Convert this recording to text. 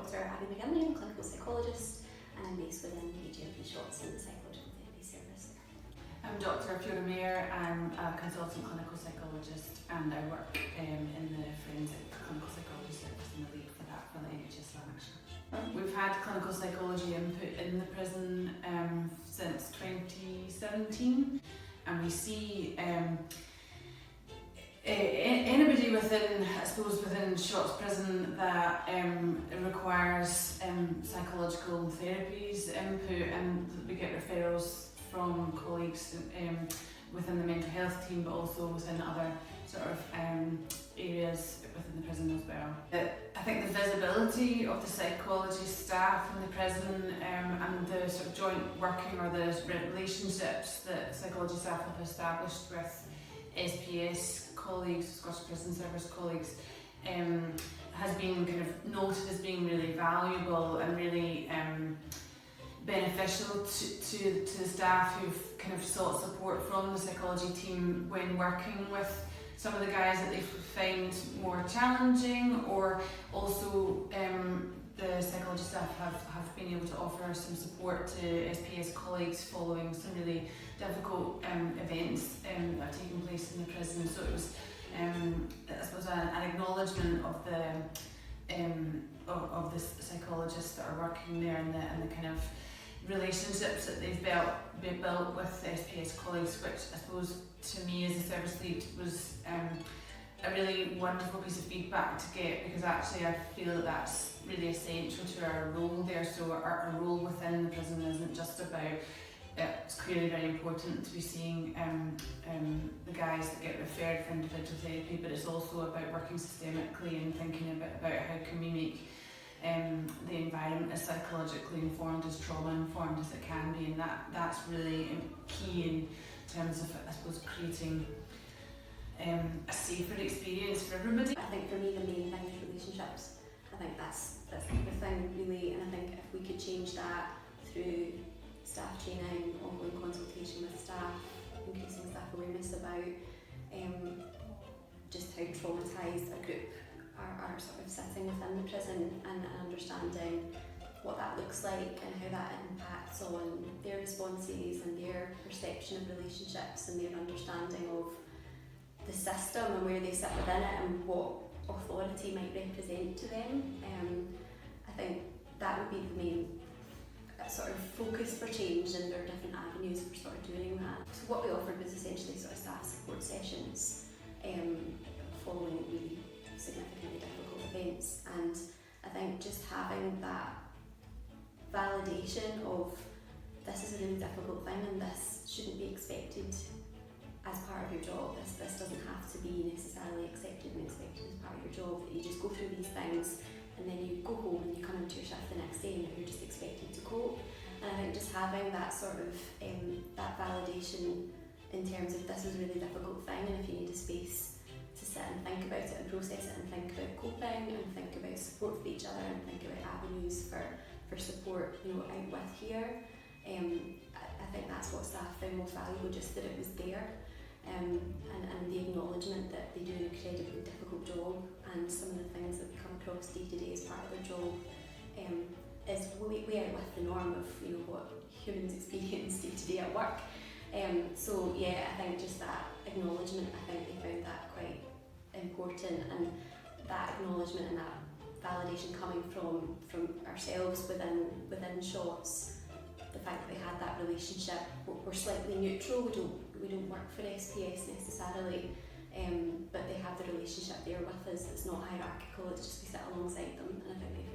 Dr. Abby McGinley, I'm a clinical psychologist and I'm based within HMP Shots in the psychological therapy service. I'm Dr. Fiona Mayer, I'm a consultant clinical psychologist and I work in the forensic clinical psychology service and the lead for that for the NHS Lanarkshire. We've had clinical psychology input in the prison since 2017 and we see anybody within, I suppose, within Shots prison that requires psychological therapies input, and we get referrals from colleagues within the mental health team, but also within other sort of areas within the prison as well. I think the visibility of the psychology staff in the prison and the sort of joint working or the relationships that psychology staff have established with SPS colleagues, Scottish Prison Service colleagues, has been kind of noted as being really valuable and really beneficial to the staff who've kind of sought support from the psychology team when working with some of the guys that they find more challenging, or also the psychology staff have been able to offer some support to SPS colleagues following some really difficult events that have taken place in the prison. So it was, I suppose, an acknowledgement of the psychologists that are working there and the kind of relationships that they've built with SPS colleagues, which I suppose to me as a service lead was a really wonderful piece of feedback to get, because actually I feel that that's really essential to our role there. So our role within the prison isn't just about, it's clearly very important to be seeing the guys that get referred for individual therapy, but it's also about working systemically and thinking about how can we make the environment as psychologically informed, as trauma informed as it can be, and that's really key in terms of, I suppose, creating a safer experience for everybody. I think for me the main thing is relationships. I think that's everything really, and I think if we could change that through staff training, ongoing consultation with staff, increasing staff awareness about just how traumatised a group are sort of sitting within the prison, and understanding what that looks like and how that impacts on their responses and their perception of relationships and their understanding of the system and where they sit within it and what authority might represent to them. I think that would be the main sort of focus for change, and there are different avenues for sort of doing that. So what we offered was essentially sort of staff support sessions following really significantly difficult events, and I think just having that validation of this is a really difficult thing and this shouldn't be expected as part of your job. This doesn't have to be necessarily accepted and expected as part of your job, that you just go through these things and then you go home and you come into your shift the next day and you're just expected to cope. And I think just having that sort of that validation in terms of this is a really difficult thing, and if you need a space to sit and think about it and process it and think about coping and think about support for each other and think about avenues for support, out with here. I think that's what staff found most valuable, just that it was there, and the acknowledgement that they do an incredibly difficult job, and some of the things that we come across day to day as part of their job is way out with the norm of what humans experience day to day at work. So yeah, I think just that acknowledgement, I think they found that quite important, and that acknowledgement and that validation coming from ourselves within Shots, the fact that they had that relationship. We're slightly neutral, we don't work for SPS necessarily, but they have the relationship there with us. It's not hierarchical, it's just we sit alongside them, and I think they